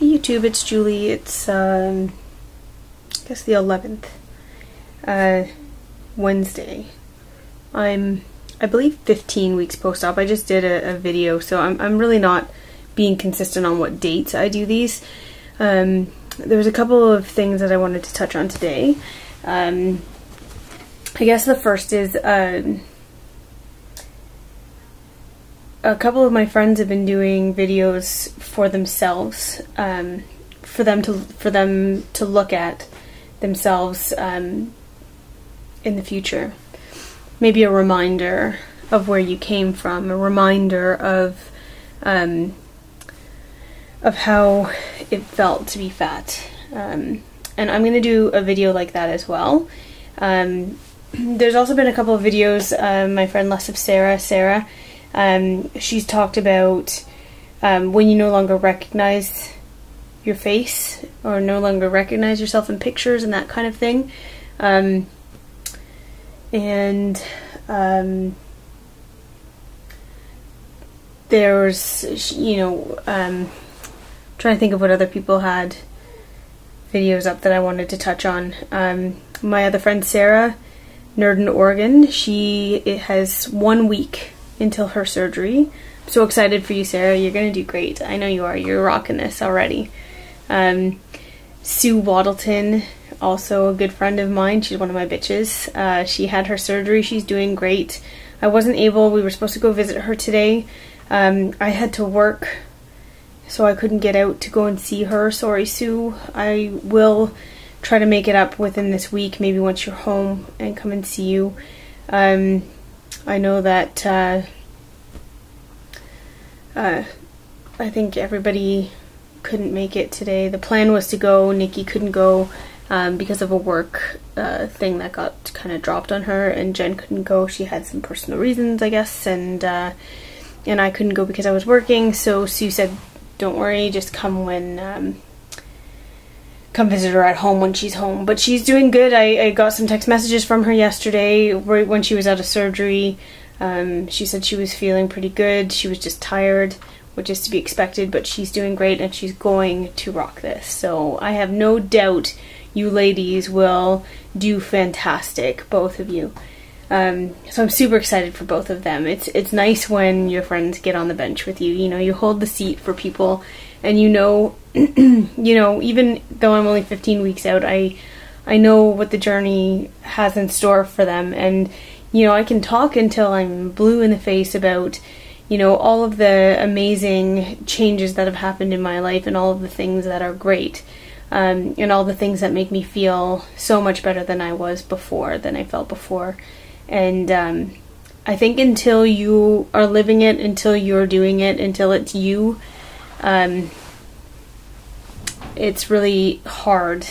Hey YouTube, it's Julie. It's I guess the 11th, Wednesday. I believe 15 weeks post-op. I just did a video, so I'm really not being consistent on what dates I do these. There's a couple of things that I wanted to touch on today. I guess the first is a couple of my friends have been doing videos for themselves, for them to look at themselves in the future. Maybe a reminder of where you came from, a reminder of how it felt to be fat. And I'm going to do a video like that as well. There's also been a couple of videos, my friend Less of Sarah, she's talked about when you no longer recognize your face or no longer recognize yourself in pictures and that kind of thing. There's, you know, trying to think of what other people had videos up that I wanted to touch on. My other friend Sarah, Nerd in Oregon, it has 1 week until her surgery. I'm so excited for you, Sarah. You're gonna do great. I know you are. You're rocking this already. Sue Waddleton, also a good friend of mine. She's one of my bitches. She had her surgery. She's doing great. I wasn't able. We were supposed to go visit her today. I had to work, so I couldn't get out to go and see her. Sorry, Sue. I will try to make it up within this week, maybe once you're home, and come and see you. I know that I think everybody couldn't make it today. The plan was to go. Nikki couldn't go because of a work thing that got kind of dropped on her, and Jen couldn't go. She had some personal reasons, I guess, and I couldn't go because I was working. So Sue said, "Don't worry, just come when come visit her at home when she's home." But she's doing good. I got some text messages from her yesterday right when she was out of surgery. She said she was feeling pretty good. She was just tired, which is to be expected, but she's doing great and she's going to rock this. So I have no doubt you ladies will do fantastic, both of you. So I'm super excited for both of them. It's nice when your friends get on the bench with you. You know, you hold the seat for people, and you know, you know, even though I'm only 15 weeks out, I know what the journey has in store for them, and you know, I can talk until I'm blue in the face about, you know, all of the amazing changes that have happened in my life and all of the things that are great, and all the things that make me feel so much better than I was before, than I felt before. And I think until you are living it, until you're doing it, until it's you, it's really hard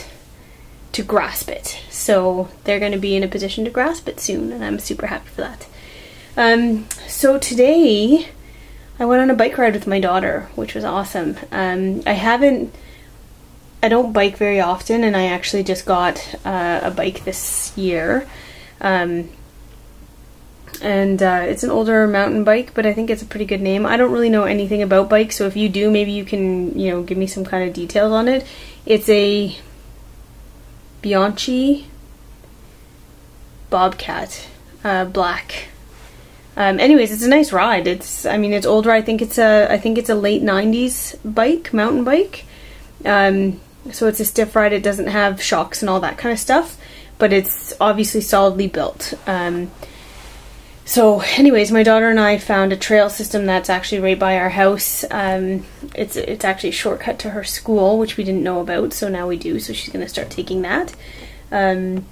to grasp it. So they're going to be in a position to grasp it soon, and I'm super happy for that. So today I went on a bike ride with my daughter, which was awesome. I don't bike very often, and I actually just got a bike this year. It's an older mountain bike, but I think it's a pretty good name. I don't really know anything about bikes, so if you do, maybe you can, you know, give me some kind of details on it. It's a Bianchi Bobcat, black. Anyways, it's a nice ride. I mean, it's older. I think it's a late 90s bike, mountain bike. So it's a stiff ride. It doesn't have shocks and all that kind of stuff, but it's obviously solidly built. So anyways, my daughter and I found a trail system that's actually right by our house. It's actually a shortcut to her school, which we didn't know about, so now we do, so she's going to start taking that. And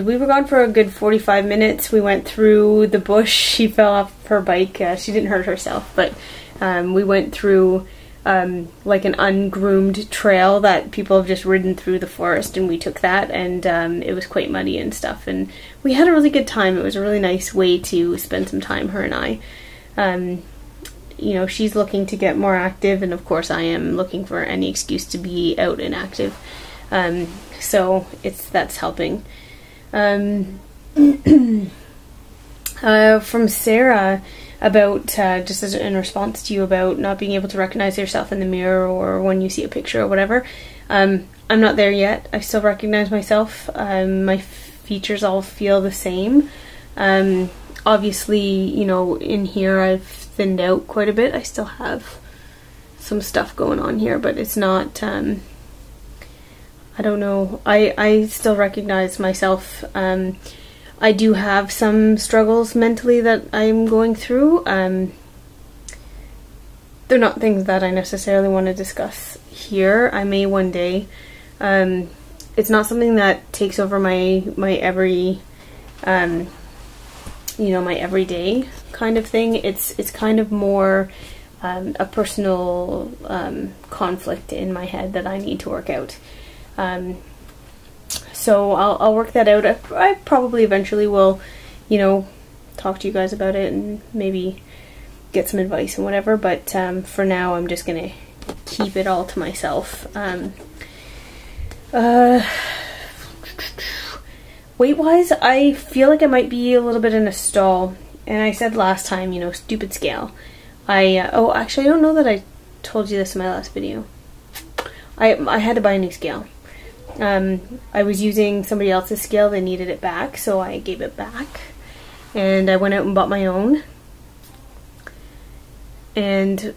we were gone for a good 45 minutes. We went through the bush. She fell off her bike. She didn't hurt herself, but we went through like an ungroomed trail that people have just ridden through the forest, and we took that, and it was quite muddy and stuff, and we had a really good time. It was a really nice way to spend some time, her and I. You know, she's looking to get more active, and of course I am looking for any excuse to be out and active. So that's helping. From Sarah, about, just as in response to you about not being able to recognize yourself in the mirror or when you see a picture or whatever. I'm not there yet. I still recognize myself. My features all feel the same. Obviously, you know, in here I've thinned out quite a bit. I still have some stuff going on here, but it's not, I don't know. I still recognize myself. I do have some struggles mentally that I'm going through. They're not things that I necessarily want to discuss here. I may one day. It's not something that takes over my every, you know, my everyday kind of thing. It's kind of more a personal conflict in my head that I need to work out. So I'll work that out. I probably eventually will, you know, talk to you guys about it and maybe get some advice and whatever, but for now I'm just gonna keep it all to myself. Weight-wise, I feel like I might be a little bit in a stall, and I said last time, you know, stupid scale. Oh, actually I don't know that I told you this in my last video. I had to buy a new scale. I was using somebody else's scale, they needed it back, so I gave it back. And I went out and bought my own. And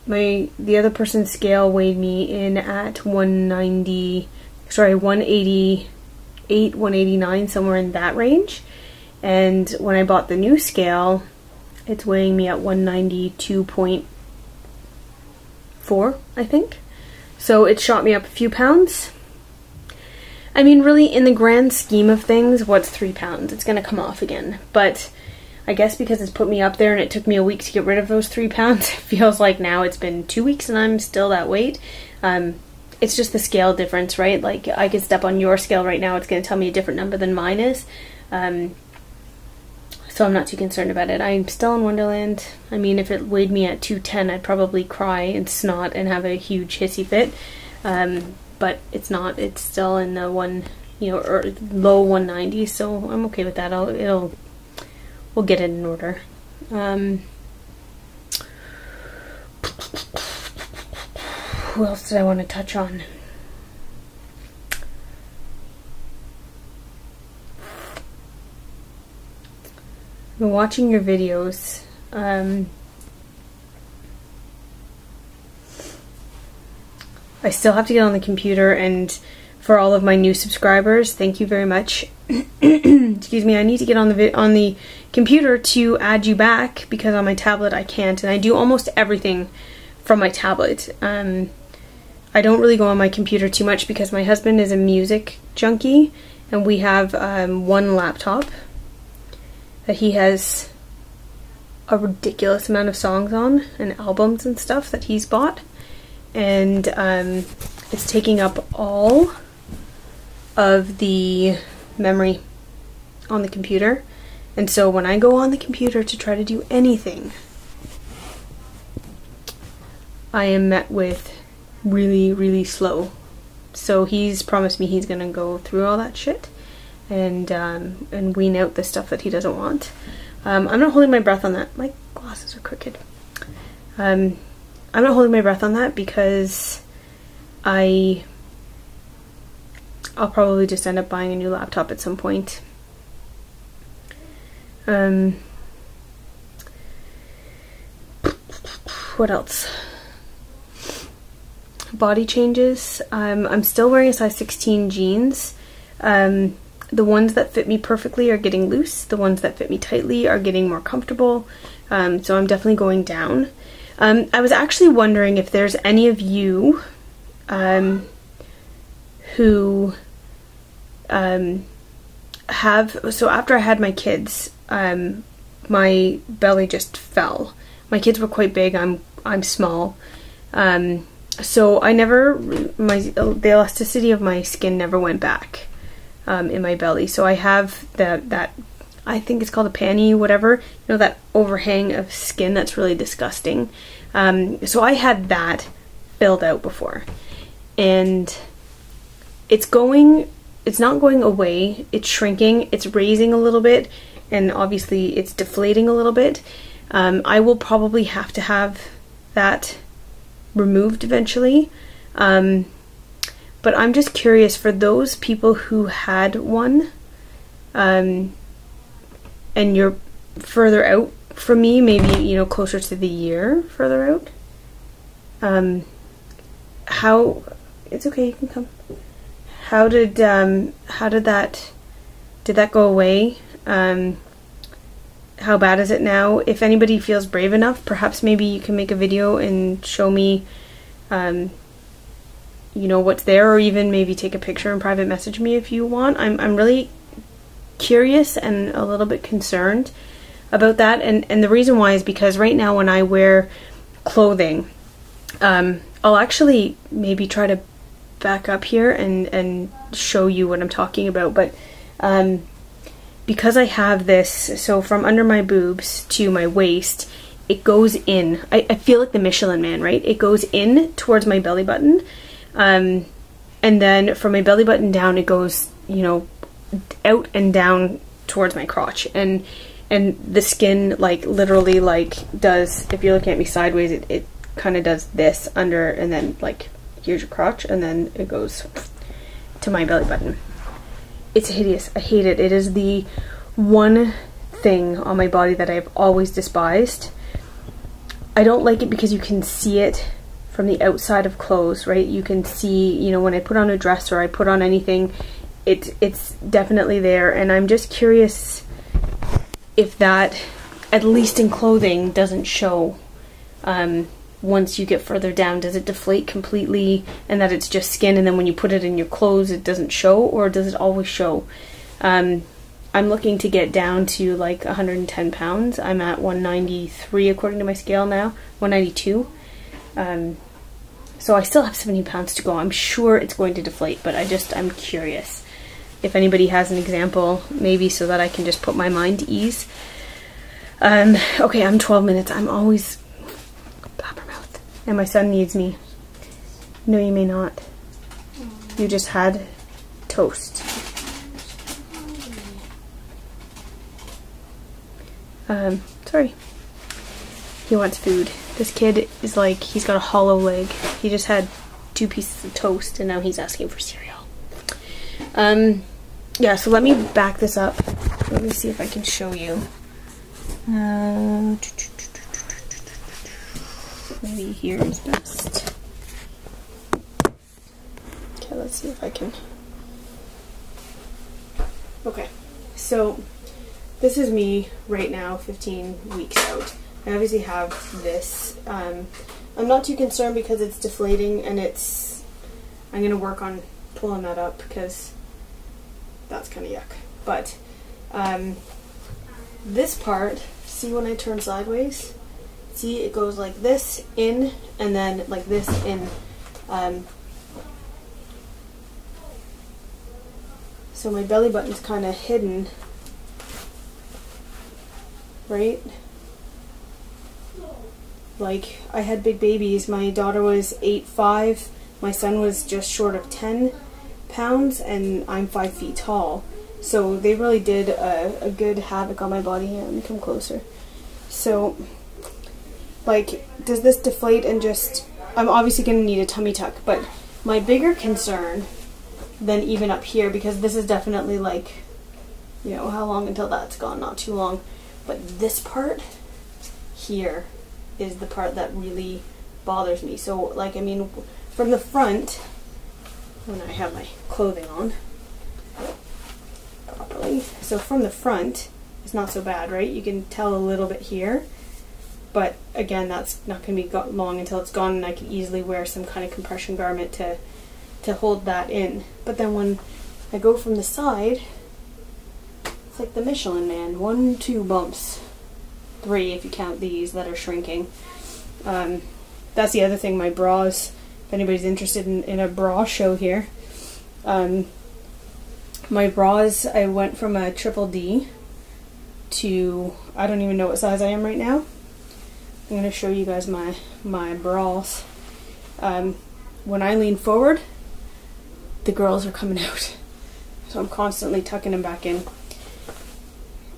the other person's scale weighed me in at 188, 189, somewhere in that range. And when I bought the new scale, it's weighing me at 192.4, I think. So it shot me up a few pounds. I mean, really, in the grand scheme of things, what's 3 pounds? It's gonna come off again. But I guess because it's put me up there and it took me a week to get rid of those 3 pounds, it feels like now it's been 2 weeks and I'm still that weight. It's just the scale difference, right? Like, I could step on your scale right now, it's gonna tell me a different number than mine is. So I'm not too concerned about it. I'm still in Wonderland. I mean, if it weighed me at 210, I'd probably cry and snot and have a huge hissy fit. But it's not. It's still in the low 190s, so I'm okay with that. We'll get it in order. Who else did I want to touch on? I've been watching your videos. I still have to get on the computer, and for all of my new subscribers, thank you very much. Excuse me, I need to get on the computer to add you back, because on my tablet I can't, and I do almost everything from my tablet. I don't really go on my computer too much because my husband is a music junkie, and we have one laptop that he has a ridiculous amount of songs on, and albums and stuff that he's bought. And it's taking up all of the memory on the computer, and so when I go on the computer to try to do anything, I am met with really, really slow. So he's promised me he's gonna go through all that shit and wean out the stuff that he doesn't want. I'm not holding my breath on that. My glasses are crooked. I'm not holding my breath on that because I'll probably just end up buying a new laptop at some point. What else? Body changes. I'm still wearing a size 16 jeans. The ones that fit me perfectly are getting loose. The ones that fit me tightly are getting more comfortable. So I'm definitely going down. I was actually wondering if there's any of you who so after I had my kids, my belly just fell. My kids were quite big, I'm small. So the elasticity of my skin never went back in my belly. So I have that I think it's called a panty, whatever, you know, that overhang of skin that's really disgusting. So I had that filled out before, and it's not going away, it's shrinking, it's raising a little bit, and obviously it's deflating a little bit. I will probably have to have that removed eventually. But I'm just curious, for those people who had one, and you're further out from me, maybe, you know, closer to the year further out, how, it's okay, you can come. How did that go away? How bad is it now? If anybody feels brave enough, perhaps maybe you can make a video and show me, you know, what's there, or even maybe take a picture and private message me if you want. I'm really curious and a little bit concerned about that, and the reason why is because right now when I wear clothing, I'll actually maybe try to back up here and show you what I'm talking about, but because I have this, so from under my boobs to my waist, it goes in. I feel like the Michelin Man, right? It goes in towards my belly button, and then from my belly button down, it goes, you know, out and down towards my crotch, and the skin, like, literally, like, does, if you're looking at me sideways, it kind of does this under, and then, like, here's your crotch, and then it goes to my belly button. It's hideous. I hate it. It is the one thing on my body that I've always despised. I don't like it because you can see it from the outside of clothes, right? You can see, you know, when I put on a dress or I put on anything, it's definitely there, and I'm just curious if that, at least in clothing, doesn't show once you get further down. Does it deflate completely and that it's just skin, and then when you put it in your clothes it doesn't show, or does it always show? I'm looking to get down to like 110 pounds. I'm at 193 according to my scale now, 192. So I still have 70 pounds to go. I'm sure it's going to deflate, but I'm curious if anybody has an example, maybe, so that I can just put my mind to ease. Okay, I'm 12 minutes. I'm always blabbermouth. And my son needs me. No, you may not. You just had toast. Sorry. He wants food. This kid is like, he's got a hollow leg. He just had 2 pieces of toast and now he's asking for cereal. Yeah, so let me back this up. Let me see if I can show you. Maybe here is best. Okay, let's see if I can. Okay, so this is me right now, 15 weeks out. I obviously have this. I'm not too concerned because it's deflating, and I'm going to work on pulling that up because that's kind of yuck. But this part, see when I turn sideways? See, it goes like this in, and then like this in. So my belly button's kind of hidden, right? Like, I had big babies. My daughter was 8'5", my son was just short of 10 pounds, and I'm 5 feet tall. So they really did a good havoc on my body. Here, let me come closer. So, like, does this deflate and just... I'm obviously going to need a tummy tuck, but my bigger concern than even up here, because this is definitely like, you know, how long until that's gone? Not too long. But this part here is the part that really bothers me. So, like, I mean, from the front, when I have my clothing on properly, so from the front, it's not so bad, right? You can tell a little bit here, but again, that's not going to be long until it's gone, and I can easily wear some kind of compression garment to hold that in. But then when I go from the side, it's like the Michelin Man. 1, 2 bumps. 3 if you count these that are shrinking. That's the other thing, my bras, if anybody's interested in a bra show here. My bras, I went from a triple D to, I don't even know what size I am right now. I'm going to show you guys my bras. When I lean forward, the girls are coming out. So I'm constantly tucking them back in.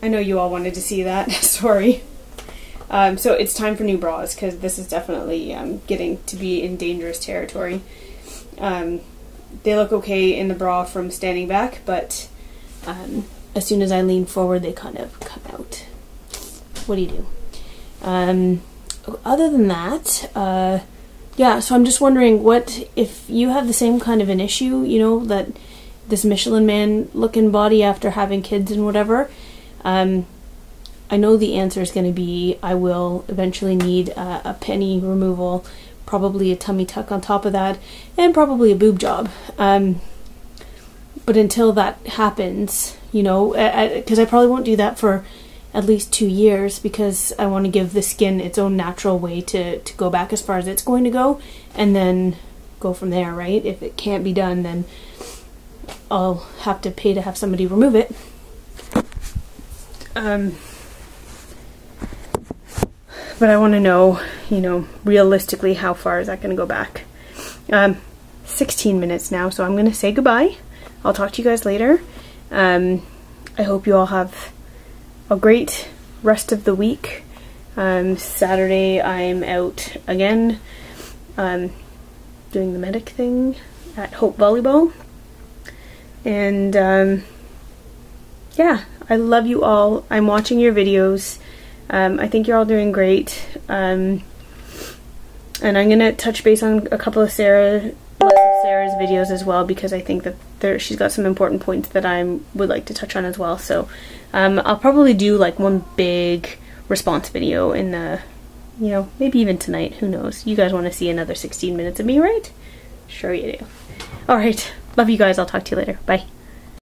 I know you all wanted to see that, sorry. So it's time for new bras, because this is definitely getting to be in dangerous territory. They look okay in the bra from standing back, but as soon as I lean forward, they kind of come out. What do you do? Other than that, yeah, so I'm just wondering, what if you have the same kind of an issue, you know, that this Michelin Man looking body after having kids and whatever. I know the answer is going to be I will eventually need a penny removal, probably a tummy tuck on top of that, and probably a boob job. But until that happens, you know, because I probably won't do that for at least 2 years, because I want to give the skin its own natural way to go back as far as it's going to go, and then go from there, right? If it can't be done, then I'll have to pay to have somebody remove it. But I want to know, you know, realistically, how far is that going to go back? 16 minutes now, so I'm going to say goodbye. I'll talk to you guys later. I hope you all have a great rest of the week. Saturday I'm out again, doing the medic thing at Hope Volleyball. And yeah, I love you all. I'm watching your videos. I think you're all doing great. And I'm gonna touch base on a couple of Sarah's videos as well, because I think that she's got some important points that I would like to touch on as well. So I'll probably do like one big response video in the, you know, maybe even tonight, who knows. You guys want to see another 16 minutes of me, right? Sure you do. Alright, love you guys. I'll talk to you later. Bye.